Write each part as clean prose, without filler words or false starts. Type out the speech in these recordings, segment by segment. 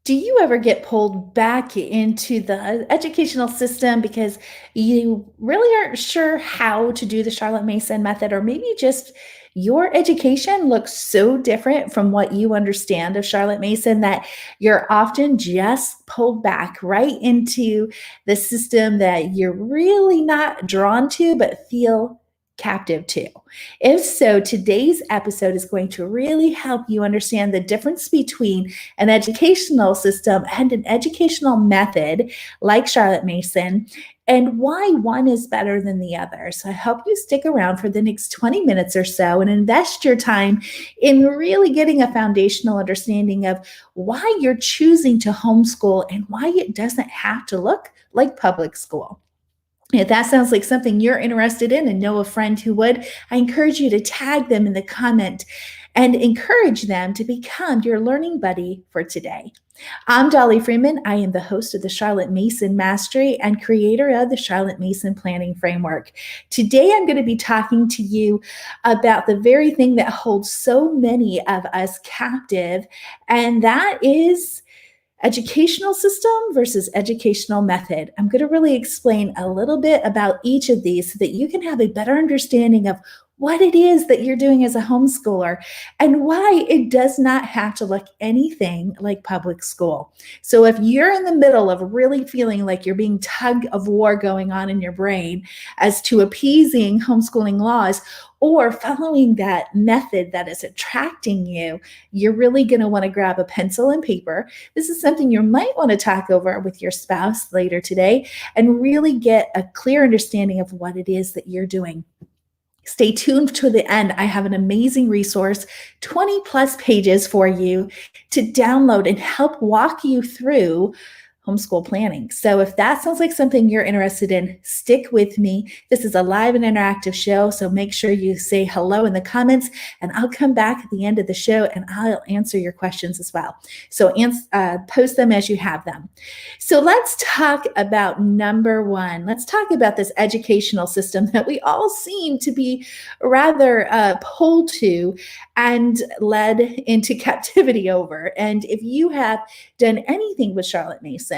Do you ever get pulled back into the educational system because you really aren't sure how to do the Charlotte Mason method, or maybe just your education looks so different from what you understand of Charlotte Mason that you're often just pulled back right into the system that you're really not drawn to, but feel captive to? If so, today's episode is going to really help you understand the difference between an educational system and an educational method like Charlotte Mason, and why one is better than the other. So I hope you stick around for the next 20 minutes or so and invest your time in really getting a foundational understanding of why you're choosing to homeschool and why it doesn't have to look like public school. If that sounds like something you're interested in and know a friend who would, I encourage you to tag them in the comment and encourage them to become your learning buddy for today. I'm Dollie Freeman. I am the host of the Charlotte Mason Mastery and creator of the Charlotte Mason Planning Framework. Today, I'm going to be talking to you about the very thing that holds so many of us captive, and that is educational system versus educational method. I'm going to really explain a little bit about each of these so that you can have a better understanding of what it is that you're doing as a homeschooler and why it does not have to look anything like public school. So if you're in the middle of really feeling like you're being tug of war going on in your brain as to appeasing homeschooling laws or following that method that is attracting you, you're really going to want to grab a pencil and paper. This is something you might want to talk over with your spouse later today and really get a clear understanding of what it is that you're doing. Stay tuned to the end. I have an amazing resource, 20 plus pages for you to download and help walk you through homeschool planning. So if that sounds like something you're interested in, stick with me. This is a live and interactive show, so make sure you say hello in the comments, and I'll come back at the end of the show and I'll answer your questions as well. So post them as you have them. So let's talk about number one. Let's talk about this educational system that we all seem to be rather pulled to and led into captivity over. And if you have done anything with Charlotte Mason,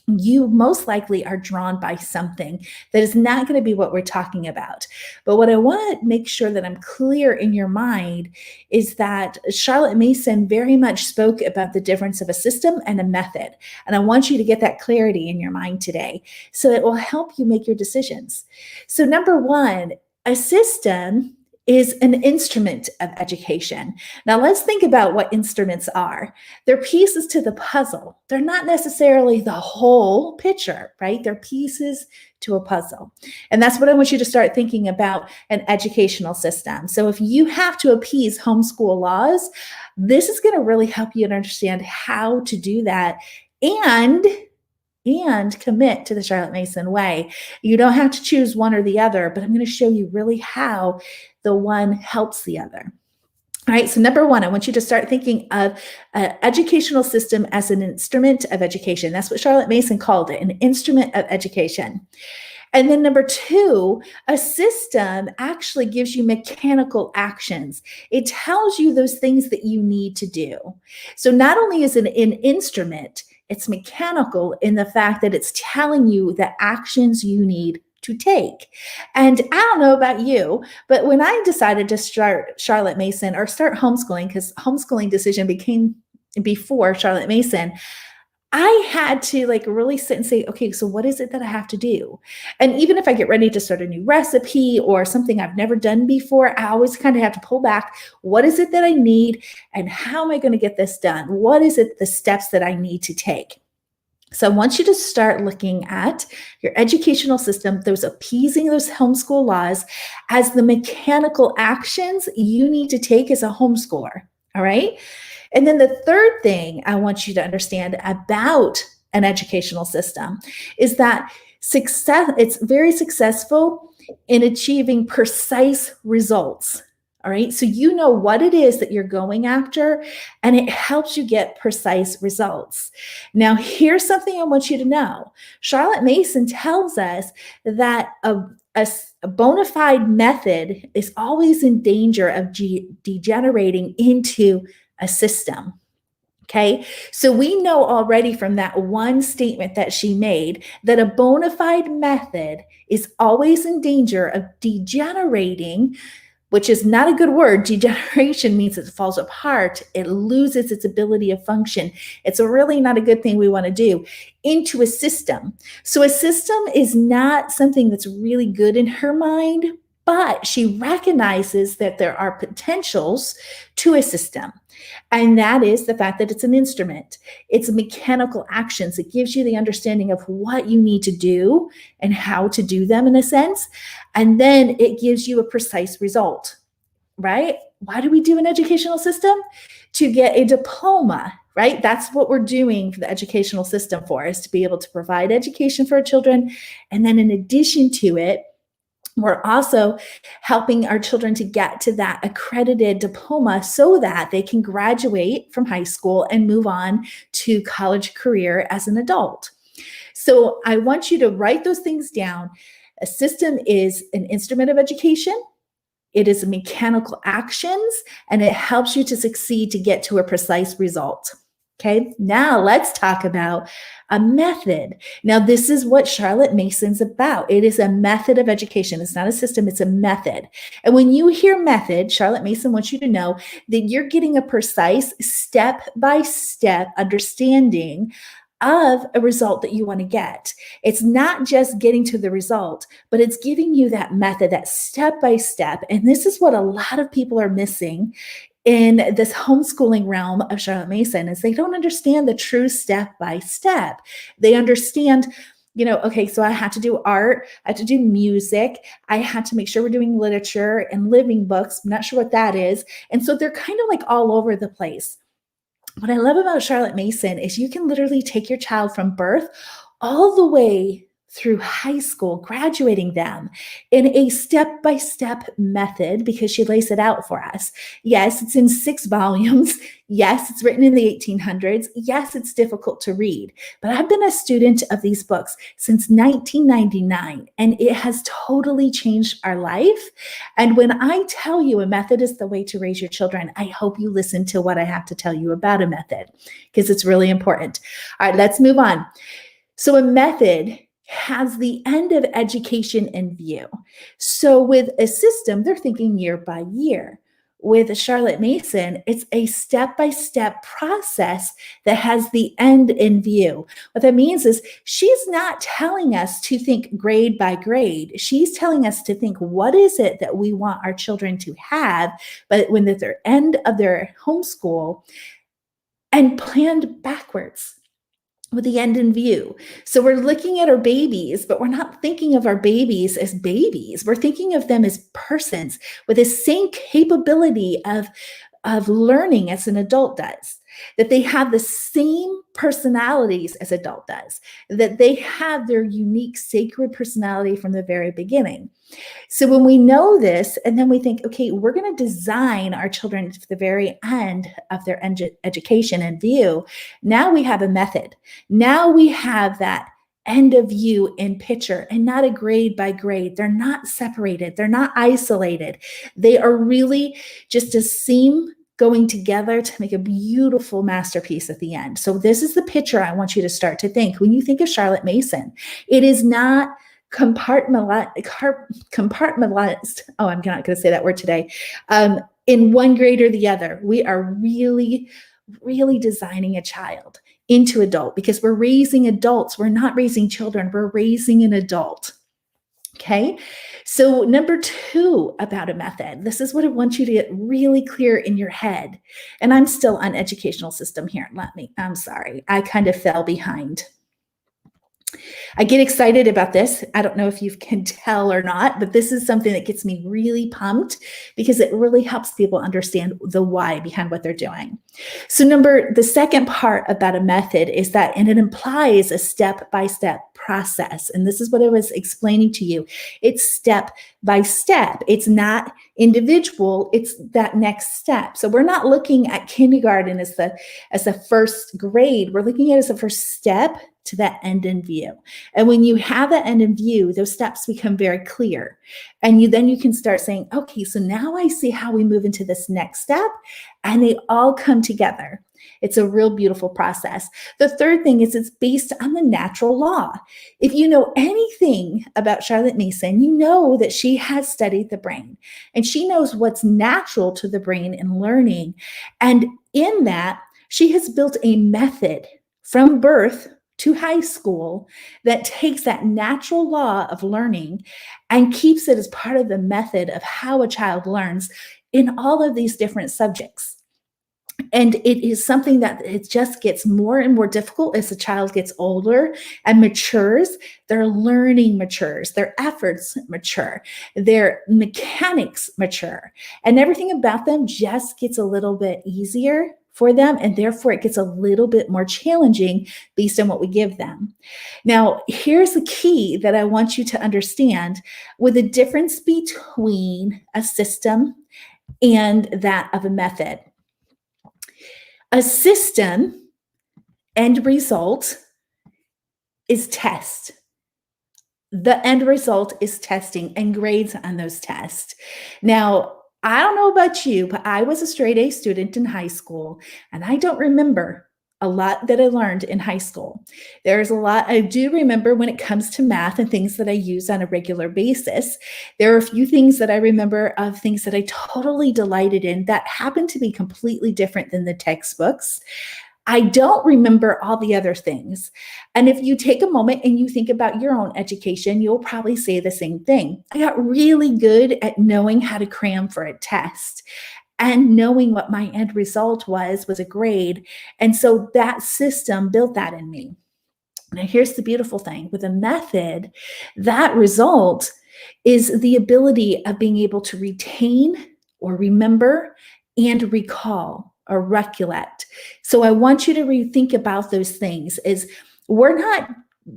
you most likely are drawn by something that is not going to be what we're talking about. But what I want to make sure that I'm clear in your mind is that Charlotte Mason very much spoke about the difference of a system and a method. And I want you to get that clarity in your mind today so it will help you make your decisions. So number one, a system is an instrument of education. Now, let's think about what instruments are. They're pieces to the puzzle. They're not necessarily the whole picture, right? They're pieces to a puzzle. And that's what I want you to start thinking about an educational system. So if you have to appease homeschool laws, this is going to really help you understand how to do that and commit to the Charlotte Mason way. You don't have to choose one or the other, but I'm going to show you really how the one helps the other. All right, so number one, I want you to start thinking of an educational system as an instrument of education. That's what Charlotte Mason called it, an instrument of education. And then number two, a system actually gives you mechanical actions. It tells you those things that you need to do. So not only is it an instrument, it's mechanical in the fact that it's telling you the actions you need to take. And I don't know about you, but when I decided to start Charlotte Mason or start homeschooling, because homeschooling decision became before Charlotte Mason, I had to really sit and say, okay, so what is it that I have to do? And even if I get ready to start a new recipe or something I've never done before, I always kind of have to pull back. What is it that I need? And how am I going to get this done? What is it, the steps that I need to take? So I want you to start looking at your educational system, those appeasing those homeschool laws, as the mechanical actions you need to take as a homeschooler. All right. And then the third thing I want you to understand about an educational system is that it's very successful in achieving precise results. All right. So you know what it is that you're going after, and it helps you get precise results. Now, here's something I want you to know. Charlotte Mason tells us that a bona fide method is always in danger of degenerating into a system. Okay, so we know already from that one statement that she made that a bona fide method is always in danger of degenerating, which is not a good word. Degeneration means it falls apart, it loses its ability of function. It's really not a good thing we want to do, into a system. So a system is not something that's really good in her mind, but she recognizes that there are potentials to a system. And that is the fact that it's an instrument. It's mechanical actions. It gives you the understanding of what you need to do and how to do them in a sense. And then it gives you a precise result, right? Why do we do an educational system? To get a diploma, right? That's what we're doing for the educational system for, is to be able to provide education for our children. And then in addition to it, we're also helping our children to get to that accredited diploma so that they can graduate from high school and move on to college career as an adult. So I want you to write those things down. A system is an instrument of education. It is mechanical actions, and it helps you to succeed to get to a precise result. Okay, now let's talk about a method. Now, this is what Charlotte Mason's about. It is a method of education. It's not a system, it's a method. And when you hear method, Charlotte Mason wants you to know that you're getting a precise step-by-step understanding of a result that you want to get. It's not just getting to the result, but it's giving you that method, that step-by-step. And this is what a lot of people are missing in this homeschooling realm of Charlotte Mason, is they don't understand the true step-by-step. They understand, okay, so I had to do art, I had to do music, I had to make sure we're doing literature and living books. I'm not sure what that is. And so they're kind of like all over the place. What I love about Charlotte Mason is you can literally take your child from birth all the way through high school, graduating them in a step-by-step method, because she lays it out for us. Yes, it's in 6 volumes. Yes, it's written in the 1800s. Yes, it's difficult to read, but I've been a student of these books since 1999, and it has totally changed our life. And when I tell you a method is the way to raise your children, I hope you listen to what I have to tell you about a method, because it's really important. All right, let's move on. So a method has the end of education in view. So with a system, they're thinking year by year. With Charlotte Mason, it's a step-by-step process that has the end in view. What that means is she's not telling us to think grade by grade. She's telling us to think, what is it that we want our children to have, but when at their end of their homeschool, and planned backwards with the end in view. So we're looking at our babies, but we're not thinking of our babies as babies. We're thinking of them as persons with the same capability of learning as an adult does, that they have the same personalities as adult does, that they have their unique sacred personality from the very beginning. So when we know this, and then we think, okay, we're going to design our children to the very end of their education in view, now we have a method. Now we have that end of view in picture, and not a grade by grade. They're not separated. They're not isolated. They are really just a seam going together to make a beautiful masterpiece at the end. So this is the picture I want you to start to think. When you think of Charlotte Mason, it is not compartmentalized. Oh, I'm not going to say that word today. In one grade or the other, we are really, really designing a child into adult, because we're raising adults. We're not raising children. We're raising an adult. Okay. So number 2 about a method, this is what I want you to get really clear in your head. And I'm still on educational system here. I'm sorry. I kind of fell behind. I get excited about this. I don't know if you can tell or not, but this is something that gets me really pumped, because it really helps people understand the why behind what they're doing. So the second part about a method is that, and it implies a step-by-step process. And this is what I was explaining to you. It's step by step. It's not individual. It's that next step. So we're not looking at kindergarten as the first grade. We're looking at it as the first step to that end in view. And when you have that end in view, those steps become very clear. And then you can start saying, okay, so now I see how we move into this next step, and they all come together. It's a real beautiful process. The third thing is it's based on the natural law. If you know anything about Charlotte Mason, you know that she has studied the brain and she knows what's natural to the brain in learning. And in that, she has built a method from birth to high school that takes that natural law of learning and keeps it as part of the method of how a child learns in all of these different subjects. And it is something that it just gets more and more difficult as the child gets older and matures. Their learning matures, their efforts mature, their mechanics mature, and everything about them just gets a little bit easier for them. And therefore, it gets a little bit more challenging based on what we give them. Now, here's the key that I want you to understand with the difference between a system and that of a method. A system end result is test. The end result is testing and grades on those tests. Now, I don't know about you, but I was a straight A student in high school, and I don't remember a lot that I learned in high school. There's a lot I do remember when it comes to math and things that I use on a regular basis. There are a few things that I remember of things that I totally delighted in that happened to be completely different than the textbooks. I don't remember all the other things. And if you take a moment and you think about your own education, you'll probably say the same thing. I got really good at knowing how to cram for a test and knowing what my end result was a grade. And so that system built that in me. Now, here's the beautiful thing with a method, that result is the ability of being able to retain or remember and recall or recollect. So I want you to rethink about those things is we're not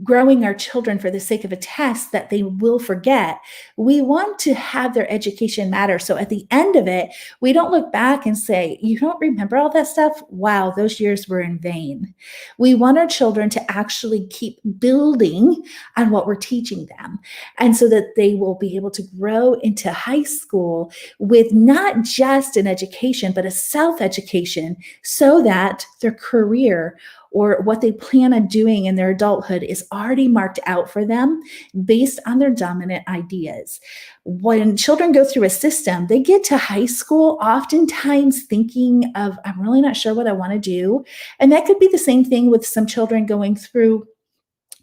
growing our children for the sake of a test that they will forget. We want to have their education matter. So at the end of it, we don't look back and say, you don't remember all that stuff? Wow, those years were in vain. We want our children to actually keep building on what we're teaching them. And so that they will be able to grow into high school with not just an education, but a self-education so that their career or what they plan on doing in their adulthood is already marked out for them based on their dominant ideas. When children go through a system, they get to high school oftentimes thinking of, I'm really not sure what I want to do. And that could be the same thing with some children going through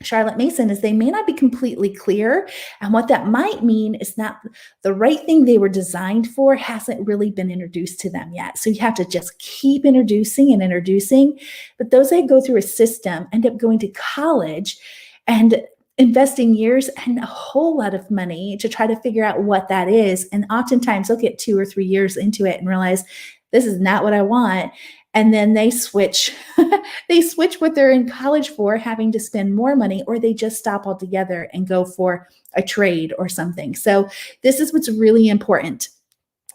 Charlotte Mason is they may not be completely clear. And what that might mean is not the right thing they were designed for hasn't really been introduced to them yet. So you have to just keep introducing and introducing. But those that go through a system end up going to college and investing years and a whole lot of money to try to figure out what that is. And oftentimes they'll get 2 or 3 years into it and realize this is not what I want. And then they switch. They switch what they're in college for, having to spend more money, or they just stop altogether and go for a trade or something. So this is what's really important.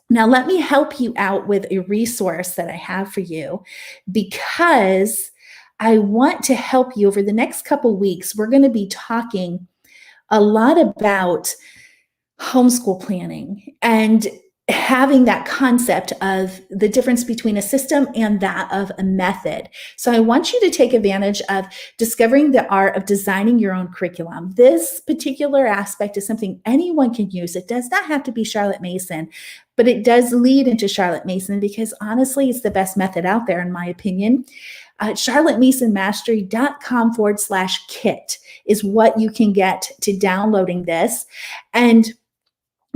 Now, let me help you out with a resource that I have for you because I want to help you over the next couple weeks. We're going to be talking a lot about homeschool planning and having that concept of the difference between a system and that of a method. So I want you to take advantage of discovering the art of designing your own curriculum. This particular aspect is something anyone can use. It does not have to be Charlotte Mason, but it does lead into Charlotte Mason because honestly, it's the best method out there in my opinion. charlottemasonmastery.com/kit is what you can get to downloading this. And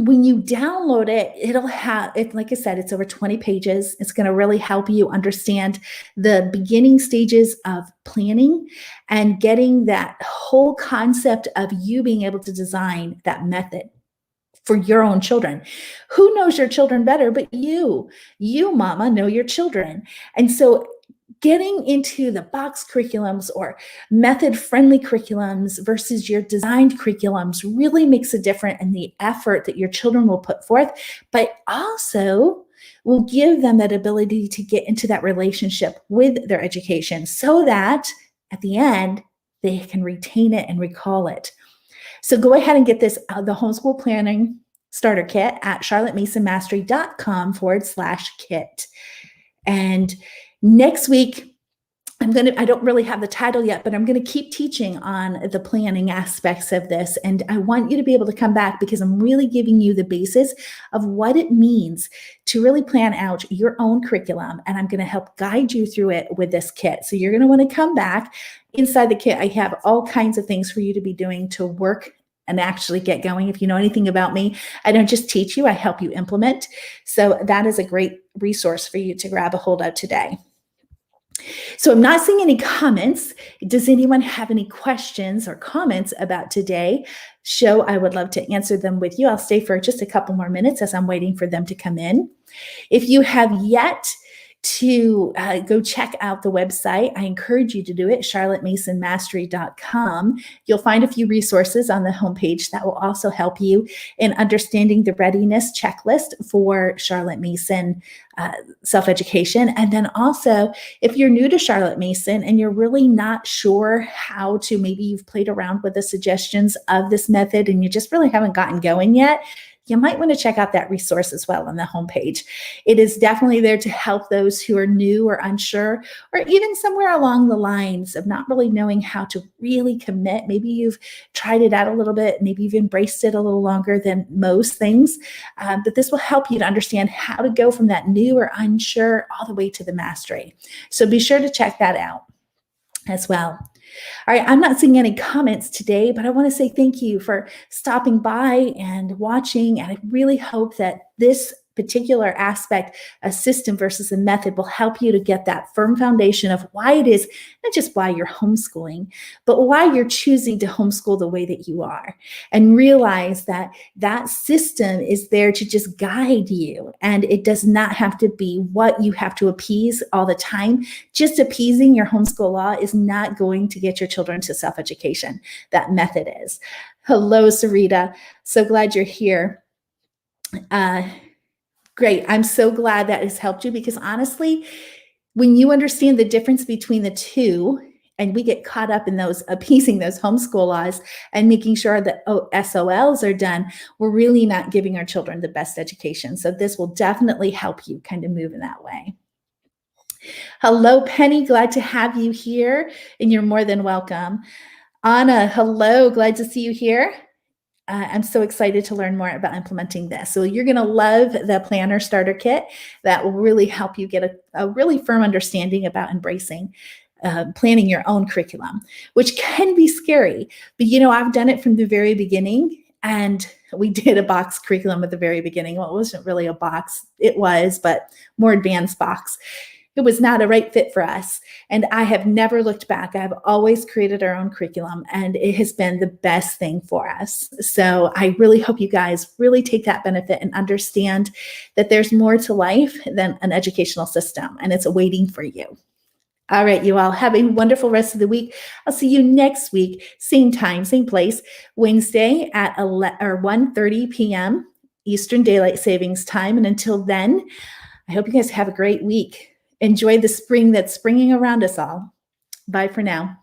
when you download it, it'll have it, like I said, it's over 20 pages. It's going to really help you understand the beginning stages of planning and getting that whole concept of you being able to design that method for your own children. Who knows your children better but you? You, mama, know your children. And so getting into the box curriculums or method-friendly curriculums versus your designed curriculums really makes a difference in the effort that your children will put forth, but also will give them that ability to get into that relationship with their education so that at the end, they can retain it and recall it. So go ahead and get this, the homeschool planning starter kit at charlottemasonmastery.com/kit. And Next week, I don't really have the title yet, but I'm going to keep teaching on the planning aspects of this. And I want you to be able to come back because I'm really giving you the basis of what it means to really plan out your own curriculum. And I'm going to help guide you through it with this kit. So you're going to want to come back. Inside the kit, I have all kinds of things for you to be doing to work and actually get going. If you know anything about me, I don't just teach you, I help you implement. So that is a great resource for you to grab a hold of today. So I'm not seeing any comments. Does anyone have any questions or comments about today's show? I would love to answer them with you. I'll stay for just a couple more minutes as I'm waiting for them to come in. If you have yet to go check out the website, I encourage you to do it, charlottemasonmastery.com. You'll find a few resources on the homepage that will also help you in understanding the readiness checklist for Charlotte Mason self-education. And then also, if you're new to Charlotte Mason and you're really not sure how to, maybe you've played around with the suggestions of this method and you just really haven't gotten going yet, you might want to check out that resource as well on the homepage. It is definitely there to help those who are new or unsure, or even somewhere along the lines of not really knowing how to really commit. Maybe you've tried it out a little bit, maybe you've embraced it a little longer than most things, but this will help you to understand how to go from that new or unsure all the way to the mastery. So be sure to check that out as well. All right, I'm not seeing any comments today, but I want to say thank you for stopping by and watching. And I really hope that this particular aspect, a system versus a method, will help you to get that firm foundation of why it is, not just why you're homeschooling, but why you're choosing to homeschool the way that you are. And realize that that system is there to just guide you. And it does not have to be what you have to appease all the time. Just appeasing your homeschool law is not going to get your children to self-education. That method is. Hello, Sarita. So glad you're here. Great. I'm so glad that has helped you, because honestly, when you understand the difference between the two, and we get caught up in those appeasing those homeschool laws and making sure that SOLs are done, we're really not giving our children the best education. So this will definitely help you kind of move in that way. Hello, Penny. Glad to have you here, and you're more than welcome. Anna, hello. Glad to see you here. I'm so excited to learn more about implementing this. So you're going to love the Planner Starter Kit. That will really help you get a really firm understanding about embracing planning your own curriculum, which can be scary. But, I've done it from the very beginning, and we did a box curriculum at the very beginning. Well, it wasn't really a box. It was, but more advanced box. It was not a right fit for us. And I have never looked back. I've always created our own curriculum, and it has been the best thing for us. So I really hope you guys really take that benefit and understand that there's more to life than an educational system, and it's waiting for you. All right, you all have a wonderful rest of the week. I'll see you next week, same time, same place, Wednesday at 1:30 p.m. Eastern Daylight Savings Time. And until then, I hope you guys have a great week. Enjoy the spring that's springing around us all. Bye for now.